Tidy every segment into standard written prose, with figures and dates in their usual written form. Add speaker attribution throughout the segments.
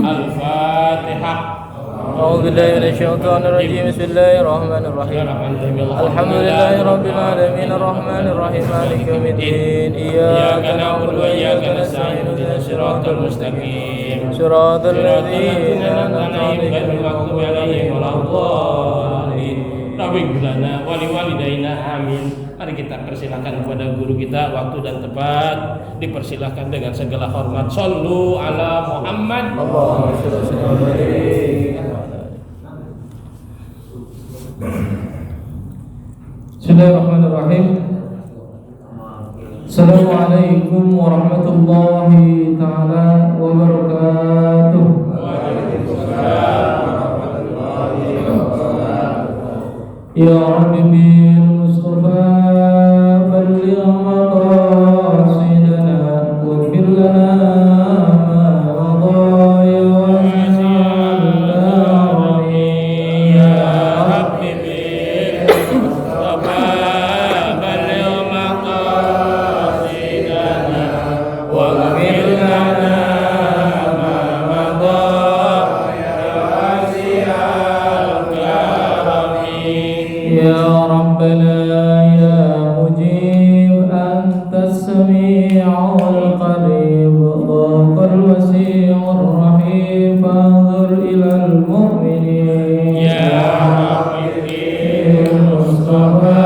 Speaker 1: Al-Fatihah.
Speaker 2: أعوذ بالله من الشيطان الرجيم بسم الله الرحمن الرحيم الحمد لله رب العالمين الرحمن الرحيم مالك يوم الدين إياك نعبد وإياك نستعين اهدنا الصراط المستقيم صراط الذين أنعمت عليهم غير المغضوب عليهم ولا الضالين
Speaker 1: Rabbing lana wali walidaina amin. Mari kita persilahkan kepada guru kita waktu dan tempat. Dipersilahkan dengan segala hormat. Shallu ala Muhammad.
Speaker 2: Allahumma shalli wa sallim alaihi. Bismillahirrahmanirrahim. Assalamualaikum warahmatullahi taala wabarakatuh. Ya Rabbi bil Mustafa balligh maqasidana wa fir lana ma madha ya wasi'al alamin. Ya Rabbi bil Mustafa balligh maqasidana wa fir lana ma madha ya wasi'al يا ربنا يا مجيب أنت السميع القريب ضاق الوسيع الرحيم فانظر إلى المؤمنين يا حبيبي المصطفى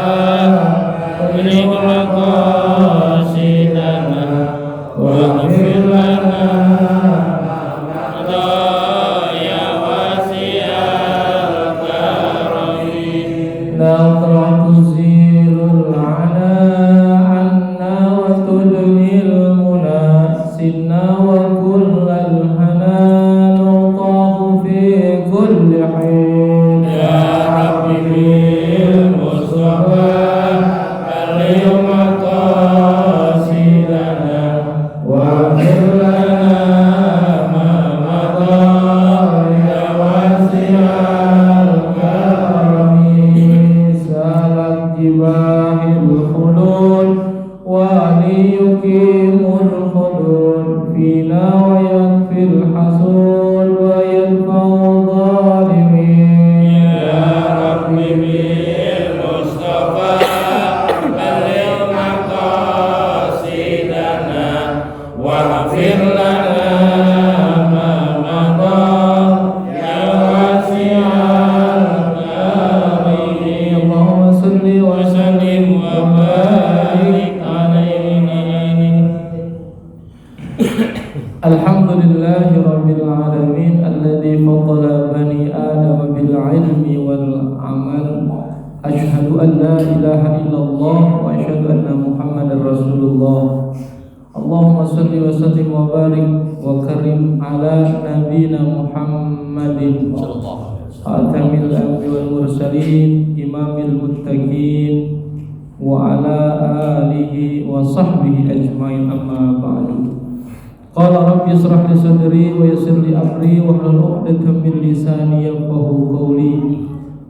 Speaker 2: بلغ مقاصدنا واغفر لنا لا تزيل العناء عنا وتدني المنى سنا وكل الهنا نطاف في كل حين يا ربي بالمصطفى بلغ مقاصدنا واغفر لنا ما مضى يا واسع جباه الخلود وليقيم الخلود فينا ويكفي الحسود ويدفع الظالمين يا ربي بالمصطفى بلغ مقاصدنا واغفر لنا ما مضى يا واسع وسلم وبارك عليه. الحمد لله رب العالمين الذي فضل بني آدم بالعلم والعمل. أشهد أن لا إله إلا الله وأشهد أن محمدا رسول الله. اللهم صل وسلم وبارك وكرم على نبينا محمد خاتم الأنبياء والمرسلين إمام المتقين وعلى آله وصحبه أجمعين أما بعد. قال رب اشرح لي صدري ويسر لي أمري واحلل عقدة من لساني يفقهوا قولي.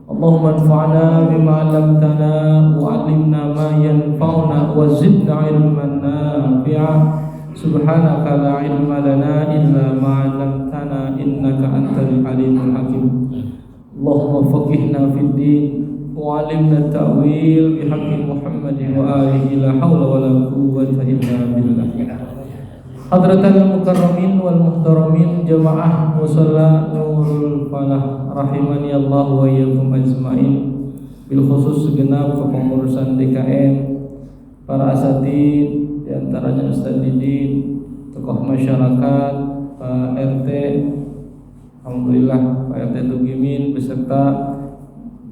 Speaker 2: اللهم انفعنا بما علمتنا وعلمنا ما ينفعنا وزدنا علما نافعا. سبحانك لا علم لنا إلا ما علمتنا إنك أنت العليم الحكيم. اللهم فقهنا في الدين وعلمنا التأويل بحق محمد وآله لا حول ولا قوة إلا بالله. Hadratal mukarramin wal muhtaramin jamaah musalla Nurul Falah rahimani Allah wa iyyakum ajmain. Bil khusus segenap kepengurusan DKM, para asatid di antaranya Ustaz Didin, tokoh masyarakat, Pak RT, alhamdulillah Pak RT Tugimin beserta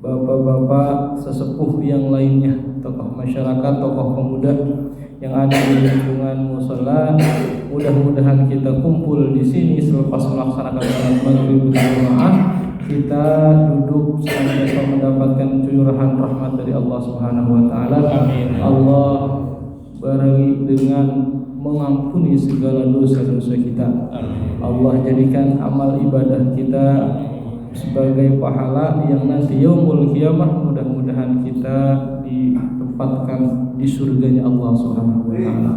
Speaker 2: bapak-bapak sesepuh yang lainnya, tokoh masyarakat, tokoh pemuda yang ada di lingkungan musala. Mudah-mudahan kita kumpul di sini selepas melaksanakan salat maghrib berjamaah, kita duduk senantiasa mendapatkan curahan rahmat dari Allah Subhanahu wa taala. Allah barengi dengan mengampuni segala dosa-dosa kita. Allah jadikan amal ibadah kita sebagai pahala yang nanti yaumul qiyamah mudah-mudahan kita ditempatkan di surganya Allah Subhanahu wa taala.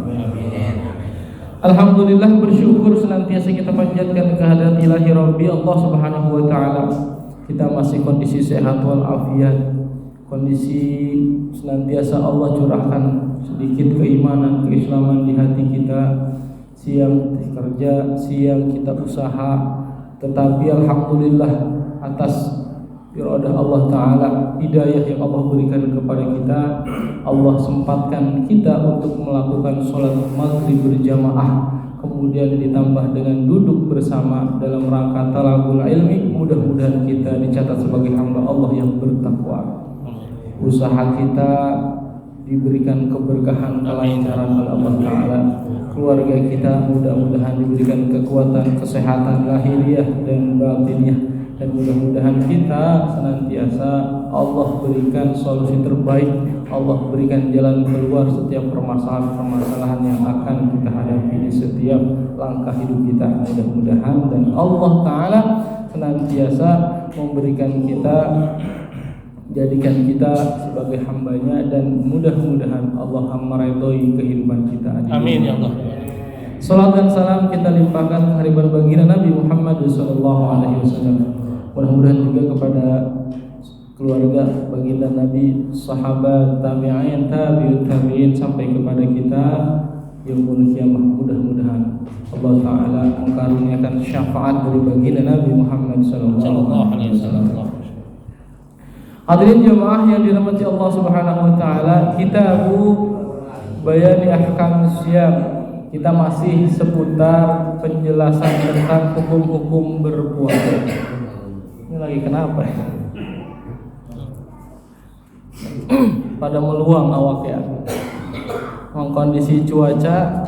Speaker 2: Alhamdulillah, bersyukur senantiasa kita panjatkan kehadirat ilahi Rabbi Allah Subhanahu wa taala. Kita masih kondisi sehat wal afiat. Kondisi senantiasa Allah curahkan sedikit keimanan, keislaman di hati kita. Siang kerja, siang kita usaha, tetapi alhamdulillah atas iradah Allah taala, hidayah yang Allah berikan kepada kita, Allah sempatkan kita untuk melakukan sholat maghrib berjamaah, kemudian ditambah dengan duduk bersama dalam rangka talabul ilmi. Mudah-mudahan kita dicatat sebagai hamba Allah yang bertakwa. Usaha kita diberikan keberkahan, kelancaran oleh Allah taala. Keluarga kita mudah-mudahan diberikan kekuatan, kesehatan lahiriah dan batiniah. Dan mudah-mudahan kita senantiasa Allah berikan solusi terbaik, Allah berikan jalan keluar setiap permasalahan-permasalahan yang akan kita hadapi di setiap langkah hidup kita. Mudah-mudahan dan Allah Ta'ala senantiasa memberikan kita, jadikan kita sebagai hambanya, dan mudah-mudahan Allah meridhoi kehidupan kita.
Speaker 1: Amin ya Allah.
Speaker 2: Salat dan salam kita limpahkan hariban baginda Nabi Muhammad SAW. Mudah-mudahan juga kepada keluarga baginda Nabi, sahabat, tabi'in, tabi'ut tabi'in, sampai kepada kita yaumul qiyamah. Mudah-mudahan Allah Ta'ala mengkaruniakan syafaat dari baginda Nabi Muhammad sallallahu alaihi wasallam. Hadirin jemaah yang dirahmati Allah Subhanahu wa taala, Kitabu Bayani Ahkam Syam. Kita masih seputar penjelasan tentang hukum-hukum berpuasa. Ini lagi kenapa ya? Pada meluang awak ya. Kondisi cuaca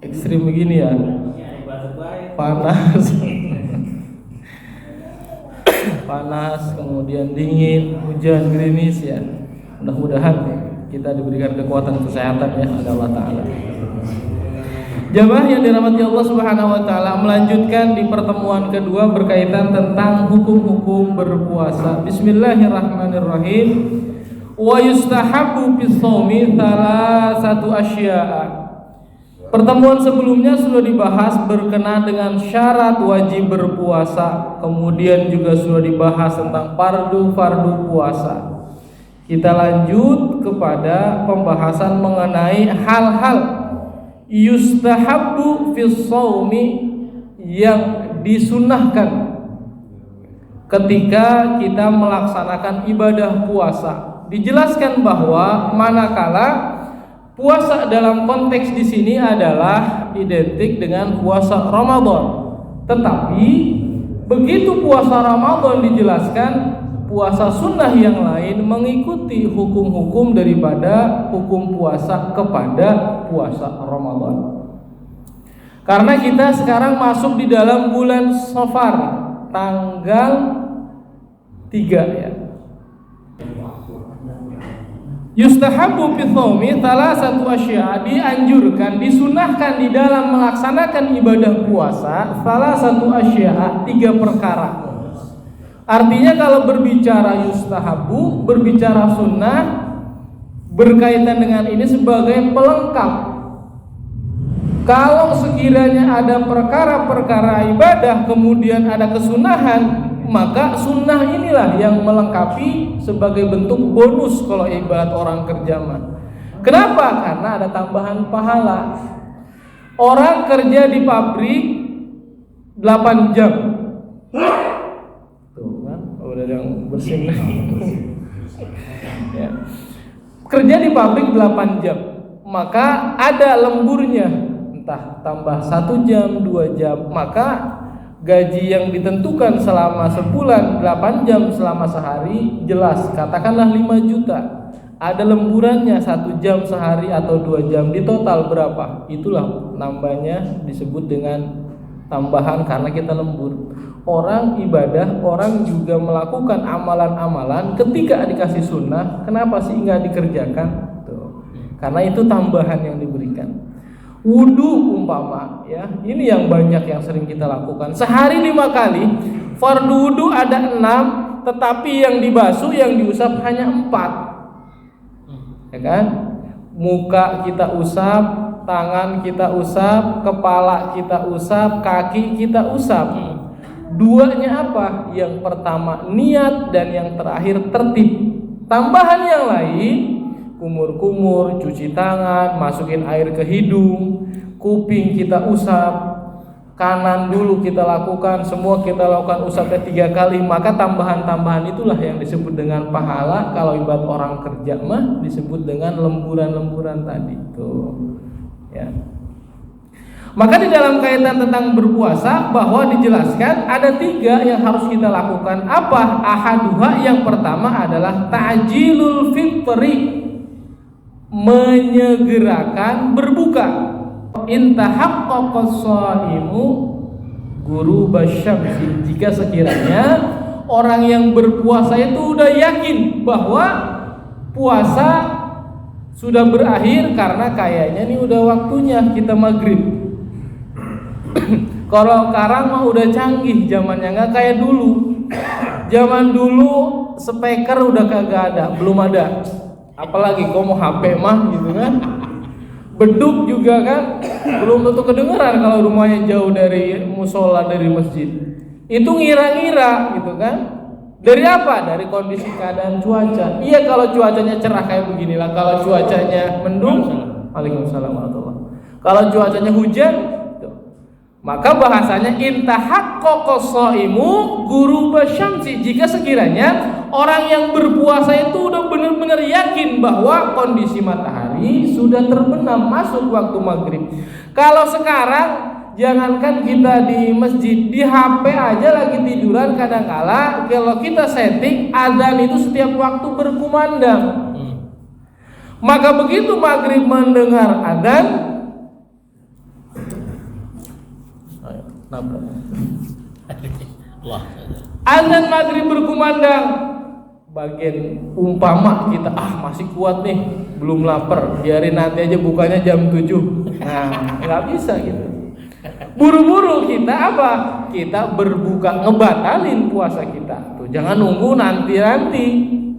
Speaker 2: ekstrim begini ya. Panas. Panas, kemudian dingin, hujan, gerimis ya. Mudah-mudahan kita diberikan kekuatan kesehatan ya oleh Allah Ta'ala. Jamaah yang dirahmati Allah Subhanahu wa taala, melanjutkan di pertemuan kedua berkaitan tentang hukum-hukum berpuasa. Bismillahirrahmanirrahim. Wa yustahabbu fis shaumi thalathatu asya'a. Pertemuan sebelumnya sudah dibahas berkenaan dengan syarat wajib berpuasa, kemudian juga sudah dibahas tentang fardu puasa. Kita lanjut kepada pembahasan mengenai hal-hal yustahabbu fis shaumi, yang disunahkan ketika kita melaksanakan ibadah puasa. Dijelaskan bahwa manakala puasa dalam konteks di sini adalah identik dengan puasa Ramadan, tetapi begitu puasa Ramadan dijelaskan, puasa sunnah yang lain mengikuti hukum-hukum daripada hukum puasa kepada puasa Ramadan. Karena kita sekarang masuk di dalam bulan Safar, tanggal 3 ya. Yustahabbu fi shaumi thalathatu asya', dianjurkan, disunahkan di dalam melaksanakan ibadah puasa thalathatu asya', 3 perkara. Artinya kalau berbicara yustahabbu, berbicara sunnah, berkaitan dengan ini sebagai pelengkap. Kalau sekiranya ada perkara-perkara ibadah kemudian ada kesunahan, maka sunnah inilah yang melengkapi sebagai bentuk bonus kalau ibarat orang kerja mah. Kenapa? Karena ada tambahan pahala. Orang kerja di pabrik 8 jam. Tuh kan, udah yang bersin. Ya. Kerja di pabrik 8 jam, maka ada lemburnya, entah tambah 1 jam, 2 jam, maka gaji yang ditentukan selama sebulan 8 jam selama sehari jelas, katakanlah 5 juta. Ada lemburannya 1 jam sehari atau 2 jam, di total berapa? Itulah nambahnya disebut dengan tambahan karena kita lembur. Orang ibadah, orang juga melakukan amalan-amalan, ketika dikasih sunnah, kenapa sih nggak dikerjakan? Tuh. Karena itu tambahan yang diberikan. Wudu umpama ya, ini yang banyak yang sering kita lakukan. Sehari 5 kali, fardu wudu ada 6, tetapi yang dibasuh, yang diusap hanya 4. Ya kan? Muka kita usap, tangan kita usap, kepala kita usap, kaki kita usap. Duanya apa? Yang pertama niat dan yang terakhir tertib. Tambahan yang lain, kumur-kumur, cuci tangan, masukin air ke hidung, kuping kita usap, kanan dulu kita lakukan, semua kita lakukan usapnya 3 kali, maka tambahan-tambahan itulah yang disebut dengan pahala. Kalau ibarat orang kerja mah disebut dengan lemburan-lemburan tadi tuh. Ya. Maka di dalam kaitan tentang berpuasa bahwa dijelaskan ada 3 yang harus kita lakukan. Apa? Ahaduha, yang pertama adalah ta'jilul fitri, menyegerakan berbuka. Intahaqqaqas shaimu ghurubasy syamsi, jika sekiranya orang yang berpuasa itu udah yakin bahwa puasa sudah berakhir karena kayaknya nih udah waktunya kita maghrib. Kalau sekarang mah udah canggih zamannya, nggak kayak dulu. Zaman dulu speaker udah kagak ada, belum ada. Apalagi kau mau HP mah gitu kan. Beduk juga kan belum tentu kedengeran kalau rumahnya jauh dari musola, dari masjid. Itu ngira-ngira gitu kan. Dari apa? Dari kondisi keadaan cuaca. Iya, kalau cuacanya cerah kayak beginilah. Kalau cuacanya mendung, waalaikumsalam warahmatullahi. Kalau cuacanya hujan, maka bahasanya intahaqqaqas shaimu ghurubasy syamsi, jika sekiranya orang yang berpuasa itu udah benar-benar yakin bahwa kondisi matahari sudah terbenam, masuk waktu maghrib. Kalau sekarang jangankan kita di masjid, di HP aja lagi tiduran kadang-kala kalau kita setting adzan itu setiap waktu berkumandang. Maka begitu maghrib mendengar adzan, azan maghrib berkumandang, bagian umpama kita masih kuat nih, belum lapar, biarin nanti aja bukanya jam 7. Nah, nggak bisa gitu. Buru-buru kita apa? Kita berbuka, ngebatalin puasa kita. Tuh, jangan nunggu nanti-nanti.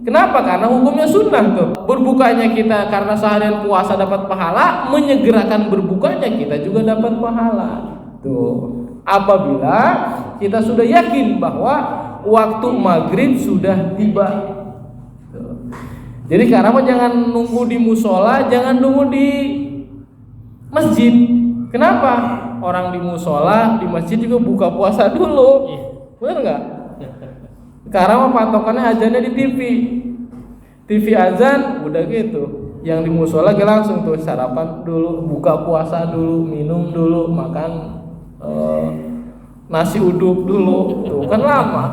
Speaker 2: Kenapa? Karena hukumnya sunnah tuh. Berbukanya kita karena seharian puasa dapat pahala, menyegerakan berbukanya kita juga dapat pahala. Tuh. Apabila kita sudah yakin bahwa waktu maghrib sudah tiba. Jadi karena jangan nunggu di musola, jangan nunggu di masjid. Kenapa? Orang di musola, di masjid juga buka puasa dulu. Benar nggak? Sekarang patokannya azannya di TV. TV azan udah gitu. Yang di musola langsung tuh sarapan dulu, buka puasa dulu, minum dulu, makan nasi uduk dulu. Tuh kan lama.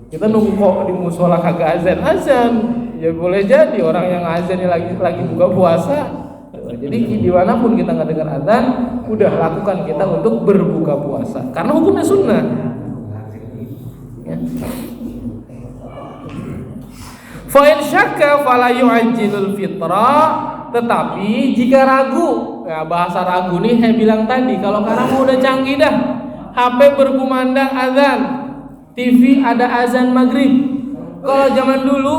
Speaker 2: Kita nunggu kok di musola kagak azan. Ya boleh jadi orang yang azan lagi buka puasa. Jadi dimanapun kita nggak dengar azan, udah lakukan kita untuk berbuka puasa karena hukumnya sunnah. Ya. Fa in syakka fala yu'ajjilul fitra, tetapi jika ragu, ya bahasa ragu nih saya bilang tadi, kalau sekarang udah canggih dah, HP berkumandang azan, TV ada azan maghrib. Kalau zaman dulu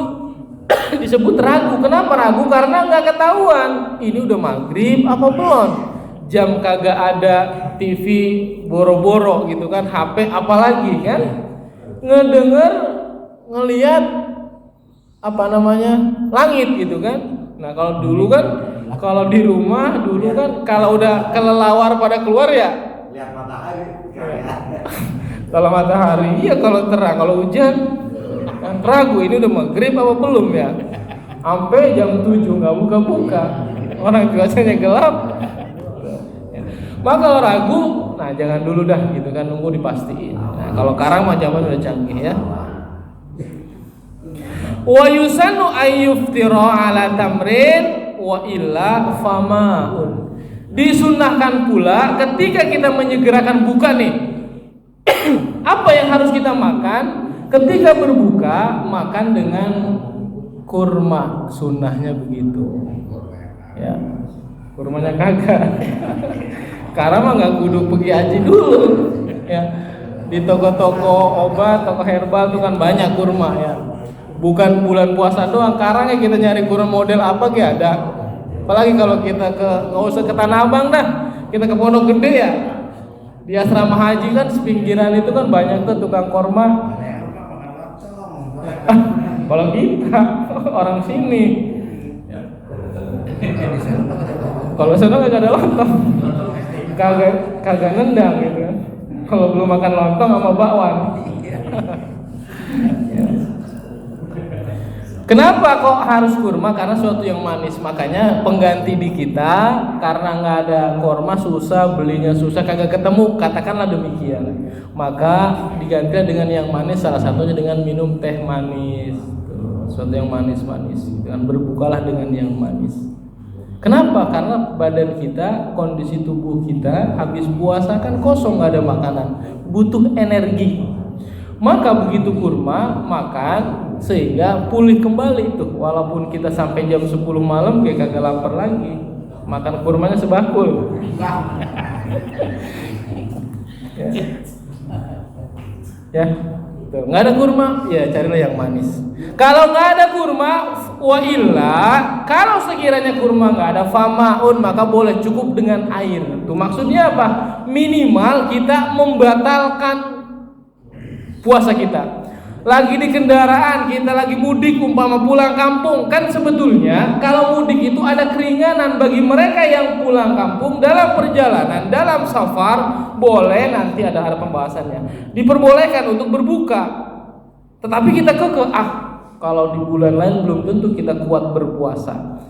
Speaker 2: disebut ragu. Kenapa ragu? Karena nggak ketahuan ini udah maghrib apa belum. Jam kagak ada, TV boro-boro gitu kan, HP apalagi kan, ngedenger, ngelihat langit gitu kan. Nah kalau dulu kan, kalau di rumah dulu kan, kalau udah kelelawar pada keluar ya lihat matahari. Kalau matahari, iya kalau terang, kalau hujan kan ragu ini udah maghrib apa belum ya. Sampai jam 7 nggak buka-buka, orang cuacanya gelap. Maka kalau ragu, nah jangan dulu dah gitu kan, nunggu dipastiin. Nah kalau sekarang mah zaman udah canggih ya. Wa yusannu ayyuftira ala tamrin wa illa famaun. Disunahkan pula ketika kita menyegerakan buka nih, apa yang harus kita makan? Ketika berbuka, makan dengan kurma, sunnahnya begitu. Ya, kurmanya kagak. Karena mah nggak kudu pergi haji dulu. Ya, di toko-toko obat, toko herbal tuh kan banyak kurma ya. Bukan bulan puasa doang, sekarang ya kita nyari kurma model apa kayak ada. Apalagi kalau kita nggak usah ke Tanah Abang dah, kita ke Pondok Gede ya. Di asrama haji kan sepinggiran itu kan banyak tuh tukang korma. Kalau kita orang sini, kalau sana nggak ada lontong, kagak nendang gitu kan. Kalau belum makan lontong sama bakwan. Kenapa kok harus kurma? Karena suatu yang manis. Makanya pengganti di kita, karena nggak ada kurma susah, belinya susah, kagak ketemu. Katakanlah demikian. Maka diganti dengan yang manis. Salah satunya dengan minum teh manis. Suatu yang manis-manis. Dan berbukalah dengan yang manis. Kenapa? Karena badan kita, kondisi tubuh kita habis puasa kan kosong, nggak ada makanan, butuh energi. Maka begitu kurma makan sehingga pulih kembali tuh. Walaupun kita sampai jam 10 malam kayak kagak lapar lagi. Makan kurmanya sebakul. Ya. Tuh, nggak ada kurma, ya carilah yang manis. Kalau nggak ada kurma, wa illa, kalau sekiranya kurma nggak ada famaun, maka boleh cukup dengan air. Tuh maksudnya apa? Minimal kita membatalkan puasa kita. Lagi di kendaraan, kita lagi mudik umpama pulang kampung, kan sebetulnya kalau mudik itu ada keringanan bagi mereka yang pulang kampung dalam perjalanan, dalam safar, boleh nanti ada pembahasannya. Diperbolehkan untuk berbuka. Tetapi kita kalau di bulan lain belum tentu kita kuat berpuasa.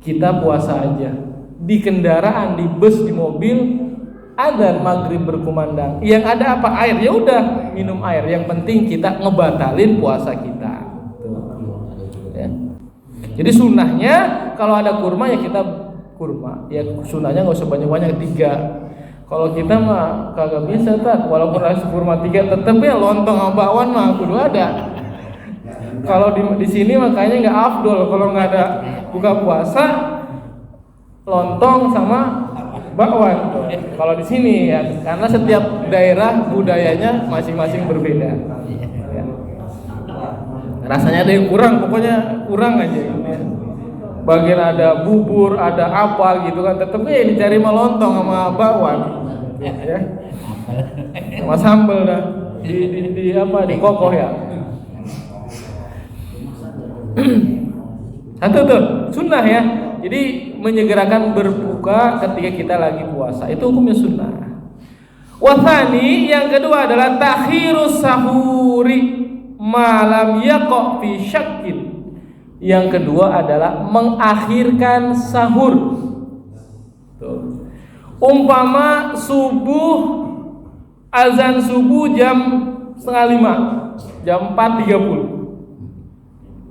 Speaker 2: Kita puasa aja. Di kendaraan, di bus, di mobil, adzan maghrib berkumandang, yang ada apa? Air. Ya udah minum air, yang penting kita ngebatalin puasa kita. Ya. Jadi sunnahnya kalau ada kurma ya kita kurma, ya sunnahnya nggak usah banyak-banyak, 3. Kalau kita mah kagak bisa tak, walaupun ada kurma 3 tetep ya lontong sama bakwan mah kudu ada. Kalau di sini makanya nggak afdol kalau nggak ada buka puasa, lontong sama bakwan. Kalau di sini ya, karena setiap daerah budayanya masing-masing berbeda. Ya. Rasanya ada yang kurang, pokoknya kurang aja. Ya. Bagian ada bubur, ada apa gitu kan, tetepnya ya dicari mah lontong sama bakwan. Ya. Sama sambel dah. Di kokoh ya. Satu tuh sunnah ya. Jadi menyegerakan berbuka ketika kita lagi puasa, itu hukumnya sunnah. Wathani, yang kedua adalah takhirus sahuri malam yaqa fi syakkin. Yang kedua adalah mengakhirkan sahur. Tuh. Umpama subuh, azan subuh jam 4:30, jam 4.30.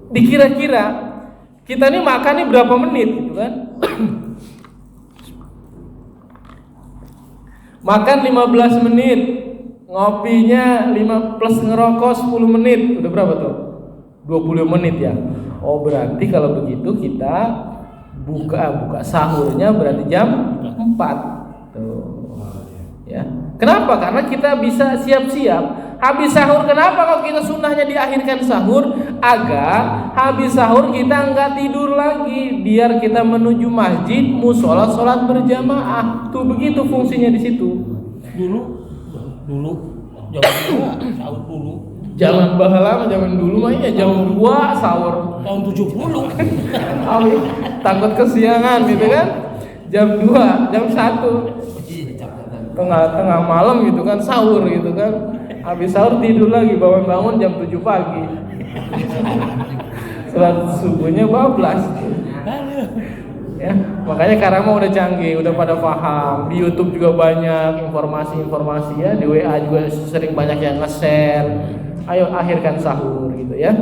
Speaker 2: Dikira-kira kita nih makan nih berapa menit gitu kan? Makan 15 menit, ngopinya 5 plus ngerokok 10 menit. Udah berapa tuh? 20 menit ya. Oh, berarti kalau begitu kita buka sahurnya berarti jam 4. Tuh. Ya. Kenapa? Karena kita bisa siap-siap. Habis sahur, kenapa kok kita sunnahnya diakhirkan sahur? Agar habis sahur kita nggak tidur lagi, biar kita menuju masjid, musola, sholat berjamaah. Tuh begitu fungsinya di situ.
Speaker 1: Dulu zaman sahur dulu.
Speaker 2: Zaman bahala, zaman dulu mah ya jam 2 sahur.
Speaker 1: Tahun 70.
Speaker 2: Takut kesiangan gitu kan? Jam 2, jam 1. Tengah malam gitu kan sahur gitu kan. Habis sahur tidur lagi, bangun jam 7 pagi. Salat subuhnya bablas. Ya, makanya sekarang mah udah canggih, udah pada paham. Di YouTube juga banyak informasi-informasi ya, di WA juga sering banyak yang nge-share. Ayo akhirkan sahur gitu ya.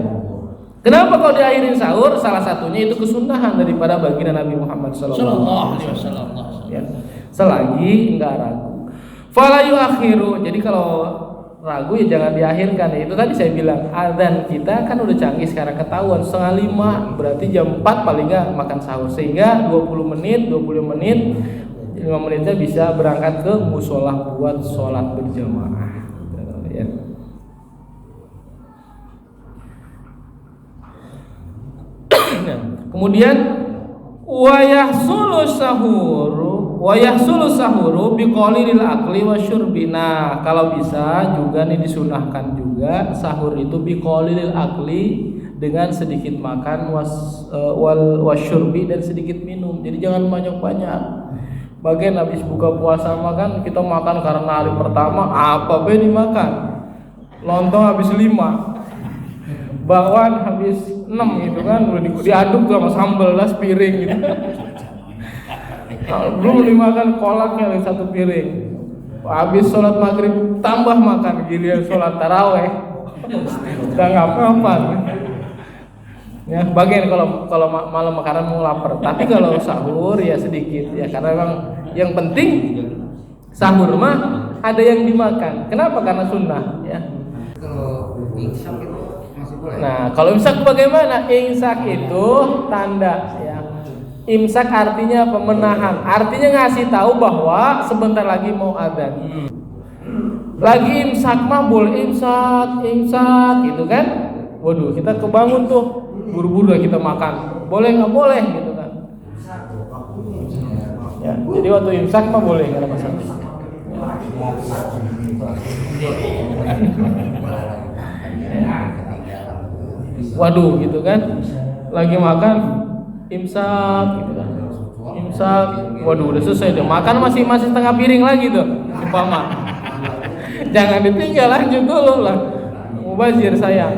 Speaker 2: Kenapa kau diakhirin sahur? Salah satunya itu kesunahan daripada baginda Nabi Muhammad sallallahu alaihi wasallam. Ya. Selagi enggak ragu. Fala yuakhiru. Jadi kalau ragu ya jangan diakhirkan ya. Itu tadi saya bilang adzan kita kan udah canggih sekarang, ketahuan 4:30, berarti jam 4 paling enggak makan sahur, sehingga 20 menit 5 menitnya bisa berangkat ke musola buat sholat berjamaah ya. Kemudian wa yahsulu sahuru biqalilil akli wasyurbi. Nah, kalau bisa juga nih disunahkan juga sahur itu biqalilil akli, dengan sedikit makan, wasyurbi dan sedikit minum. Jadi jangan banyak-banyak. Bagian habis buka puasa makan, kita makan karena hari pertama apa be dimakan. Lontong habis 5, bakwan habis 6 gitu kan, udah diaduk tuh sama sambal lah sepiring gitu. Belum dimakan kolaknya lagi 1 piring. Habis sholat maghrib tambah makan, giliran sholat taraweh udah ngapa-ngapa. Ya, bagian kalau malam makanan mau lapar. Tapi kalau sahur ya sedikit ya, karena memang yang penting sahur mah ada yang dimakan. Kenapa? Karena sunnah ya.
Speaker 3: Kalau imsak itu masih boleh.
Speaker 2: Nah, kalau imsak bagaimana? Imsak itu tanda ya. Imsak artinya pemenahan. Artinya ngasih tahu bahwa sebentar lagi mau adzan. Lagi imsak mah boleh imsak gitu kan? Waduh, kita kebangun tuh, buru-buru lah kita makan. Boleh nggak boleh gitu kan? Ya, jadi waktu imsak mah boleh, nggak ada masalah. Waduh gitu kan, lagi makan imsak gitu kan, imsak, waduh udah selesai deh, makan masih setengah piring lagi tuh, umpama. Jangan ditinggal, lanjut dulu lah, mubazir sayang.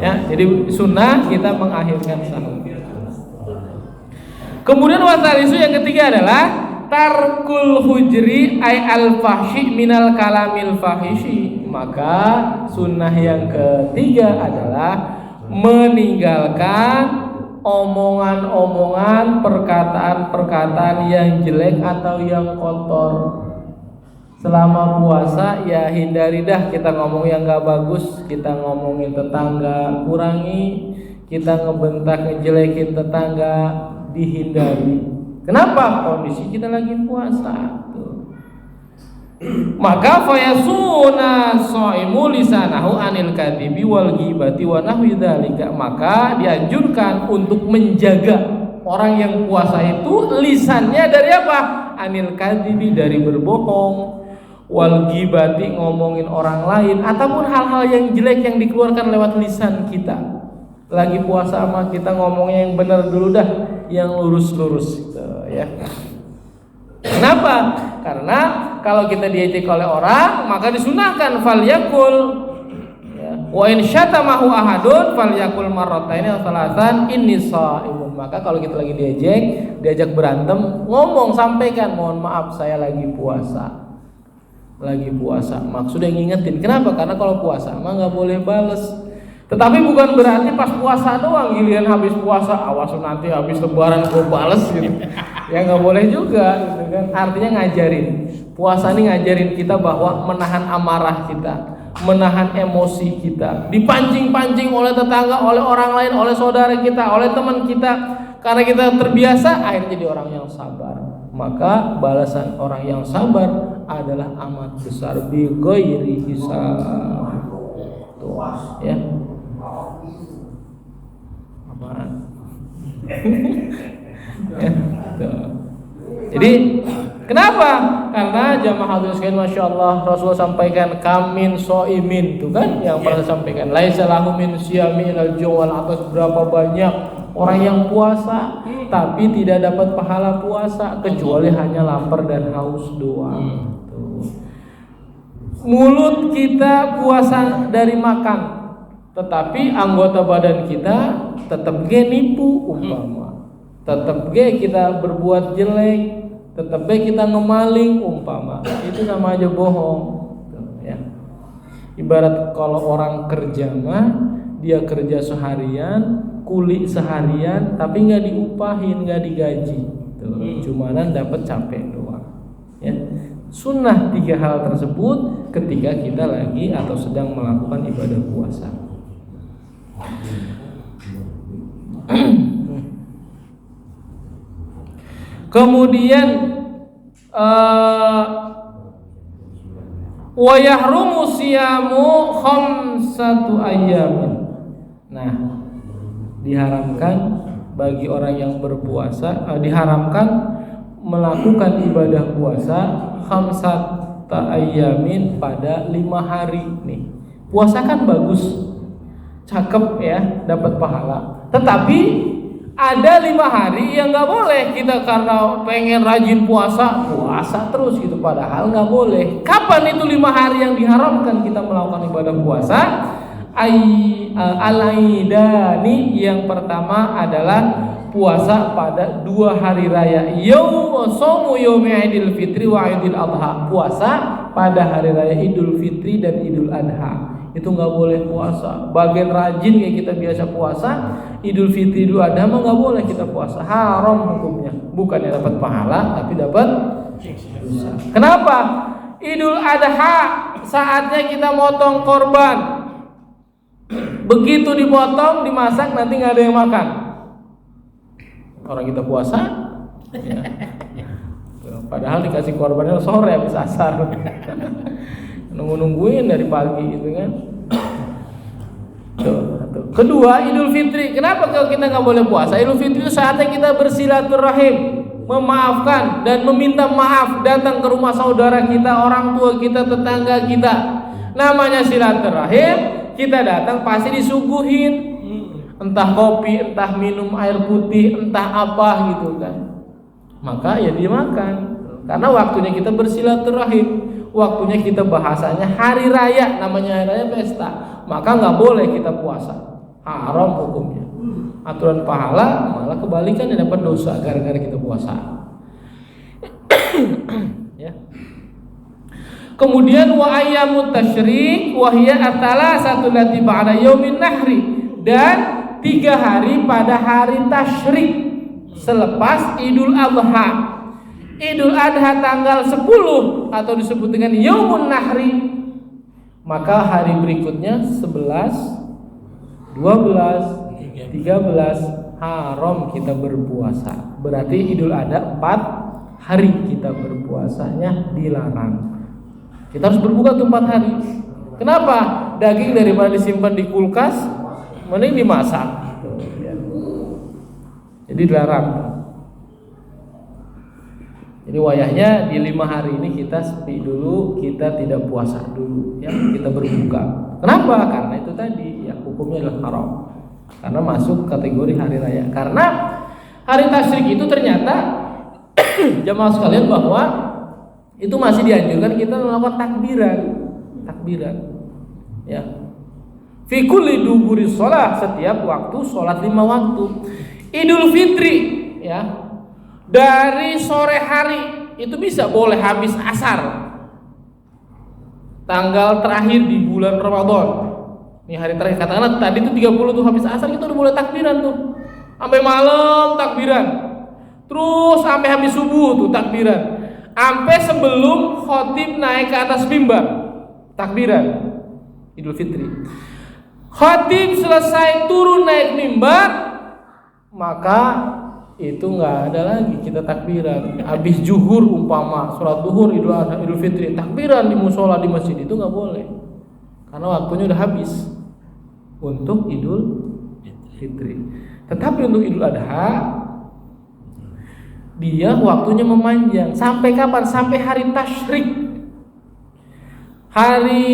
Speaker 2: Ya, jadi sunnah kita mengakhirkan sahur. Kemudian wasalisu yang ketiga adalah tarkul hujri ay al fahshi minal kalamil fahishi. Maka sunnah yang ketiga adalah meninggalkan omongan-omongan, perkataan-perkataan yang jelek atau yang kotor. Selama puasa ya hindari dah kita ngomong yang gak bagus, kita ngomongin tetangga kurangi, kita ngebentak ngejelekin tetangga dihindari. Kenapa? Kondisi kita lagi puasa. Maka fayasuna shaimu lisanahu anil kadhibi wal ghibati wa nahwi dzalika. Maka dianjurkan untuk menjaga orang yang puasa itu lisannya dari apa? Anil kadhibi, dari berbohong, wal ghibati, ngomongin orang lain, ataupun hal-hal yang jelek yang dikeluarkan lewat lisan kita. Lagi puasa mah kita ngomongnya yang benar dulu dah, yang lurus-lurus gitu, ya. Kenapa? Karena kalau kita diejek oleh orang, maka disunahkan falyakul ya. Wa in syatamahu ahadun falyakul marrataini aw thalathan inni shaimun. Maka kalau kita lagi diajak berantem, ngomong, sampaikan, mohon maaf saya lagi puasa. Lagi puasa. Maksudnya ngingetin. Kenapa? Karena kalau puasa mah enggak boleh bales. Tetapi bukan berarti pas puasa doang, giliran habis puasa awas nanti habis lebaran gue bales gitu. Ya nggak boleh juga gitu kan. Artinya ngajarin. Puasa ini ngajarin kita bahwa menahan amarah kita, menahan emosi kita, dipancing-pancing oleh tetangga, oleh orang lain, oleh saudara kita, oleh teman kita. Karena kita terbiasa, akhirnya jadi orang yang sabar. Maka balasan orang yang sabar adalah amat besar, bi ghairi hisab. Tuh, ya. Apaan? Ya, tuh. Jadi kenapa? Karena jamaah hadirin sekalian, masya Allah, Rasulullah sampaikan kamin soimin, tuh kan yang pernah sampaikan. Laisa lahu min siyami ilal jawal, atas berapa banyak orang yang puasa tapi tidak dapat pahala puasa kecuali hanya lapar dan haus doang. Mulut kita puasa dari makan, tetapi anggota badan kita tetap ge nipu umpama, tetap ge kita berbuat jelek, tetap ge kita ngemaling umpama, itu sama aja bohong ya. Ibarat kalau orang kerja mah, dia kerja seharian, kuli seharian, tapi nggak diupahin, nggak digaji, cumanan dapat capek doang ya. Sunnah 3 hal tersebut ketika kita lagi atau sedang melakukan ibadah puasa. Kemudian wa yahrumu siyamu khamsatu ayyamin. Nah, diharamkan bagi orang yang berpuasa, diharamkan melakukan ibadah puasa khamsata ayyamin pada 5 hari nih. Puasa kan bagus, cakep ya, dapat pahala. Tetapi ada 5 hari yang nggak boleh kita karena pengen rajin puasa terus gitu, padahal nggak boleh. Kapan itu 5 hari yang diharamkan kita melakukan ibadah puasa? Al-Aidani, yang pertama adalah puasa pada 2 hari raya, Shaumu yaumi Idul Fitri wa Idul Adha, puasa pada hari raya Idul Fitri dan Idul Adha. Itu nggak boleh puasa. Bagian rajin kayak kita biasa puasa, Idul Fitri, Idul Adha mah nggak boleh kita puasa, haram hukumnya. Bukannya dapat pahala, tapi dapat dosa. Kenapa? Idul Adha saatnya kita motong korban. Begitu dipotong, dimasak, nanti nggak ada yang makan. Orang kita puasa, ya. Padahal dikasih korbannya sore habis asar. Nungguin dari pagi gitu kan. Tuh. Kedua, Idul Fitri. Kenapa kalau kita nggak boleh puasa? Idul Fitri itu saatnya kita bersilaturahim, memaafkan dan meminta maaf, datang ke rumah saudara kita, orang tua kita, tetangga kita. Namanya silaturahim, kita datang pasti disuguhin entah kopi, entah minum air putih, entah apa gitu kan. Maka ya dimakan. Karena waktunya kita bersilaturahim, waktunya kita bahasanya hari raya, namanya hari raya pesta. Maka nggak boleh kita puasa, haram hukumnya. Aturan pahala malah kebalikannya, dapat dosa gara-gara kita puasa. Ya. Kemudian wa ayyamut tasyrik wa hiya at-thalatsatu allati ba'da yaumin nahri, dan 3 hari pada hari tasyrik selepas Idul Adha. Idul Adha tanggal 10 atau disebut dengan Yaumun Nahri, maka hari berikutnya 11, 12, 13 haram kita berpuasa. Berarti Idul Adha 4 hari kita berpuasanya dilarang. Kita harus berbuka tuh 4 hari. Kenapa? Daging daripada disimpan di kulkas, mending dimasak. Jadi dilarang. Jadi wayahnya di 5 hari ini kita sepi dulu, kita tidak puasa dulu, ya, kita berbuka. Kenapa? Karena itu tadi, ya, hukumnya adalah haram. Karena masuk kategori hari raya. Karena hari tasyrik itu ternyata jamaah sekalian bahwa itu masih dianjurkan kita melakukan takbiran, ya. Fi kulli duburi shalah, setiap waktu salat 5 waktu. Idul Fitri, ya, dari sore hari itu bisa boleh habis asar. Tanggal terakhir di bulan Ramadan. Ini hari terakhir, katakanlah tadi itu 30 tuh habis asar, kita udah boleh takbiran tuh. Sampai malam takbiran. Terus sampai habis subuh tuh takbiran. Sampai sebelum khatib naik ke atas mimbar takbiran Idul Fitri. Khatib selesai turun naik mimbar, maka itu nggak ada lagi kita takbiran. Habis zuhur umpama sholat zuhur Idul Adha Idul Fitri, takbiran di musola di masjid itu nggak boleh, karena waktunya udah habis untuk Idul Fitri. Tetapi untuk Idul Adha dia waktunya memanjang. Sampai kapan? Sampai hari tasyrik. Hari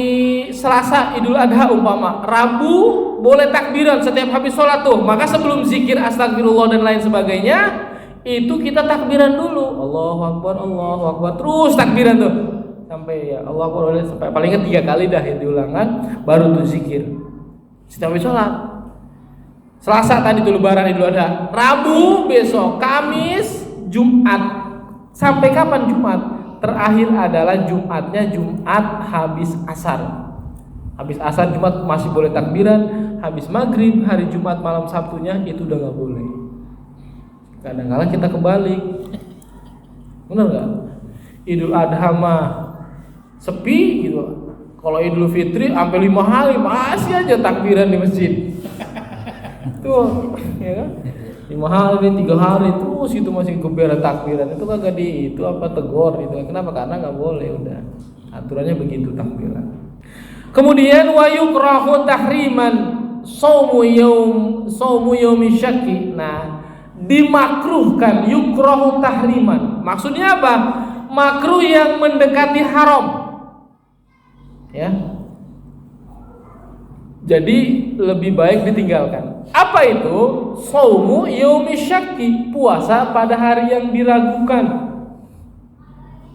Speaker 2: Selasa Idul Adha umpama, Rabu boleh takbiran setiap habis sholat tuh. Maka sebelum zikir astagfirullah dan lain sebagainya, itu kita takbiran dulu. Allahu Akbar, terus takbiran tuh sampai ya Allah Akbar, sampai paling 3 kali dah ya diulangan, baru tuh zikir setiap habis sholat. Selasa tadi tuh lebaran Idul Adha, Rabu besok, Kamis, Jumat. Sampai kapan Jumat? Terakhir adalah Jumatnya Jumat habis asar. Habis asar Jumat masih boleh takbiran. Habis maghrib hari Jumat malam Sabtunya itu udah nggak boleh. Kadang-kadang kita kebalik, benar nggak? Idul Adha mah sepi gitu. Kalau Idul Fitri sampai 5 hari masih aja takbiran di masjid. Tuh, ya kan? 5 hari, 3 hari terus itu masih geber takbiran. Itu kagak itu apa tegor gitu. Kenapa? Karena nggak boleh, udah aturannya begitu takbiran. Kemudian wa yukrahu tahriman saumu yaumi syakki. Nah, dimakruhkan, yukrahu tahriman. Maksudnya apa? Makruh yang mendekati haram. Ya. Jadi lebih baik ditinggalkan. Apa itu? Saumu yaumi syakki, puasa pada hari yang diragukan.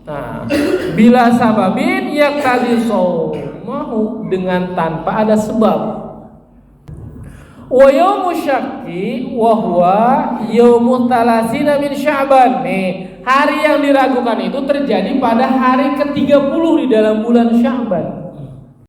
Speaker 2: Nah, bila sababin yaqtadi saumahu, dengan tanpa ada sebab. Wa yaumu syakki wa huwa yaumu talasina min Sya'ban. Nih, hari yang diragukan itu terjadi pada hari ke-30 di dalam bulan Sya'ban.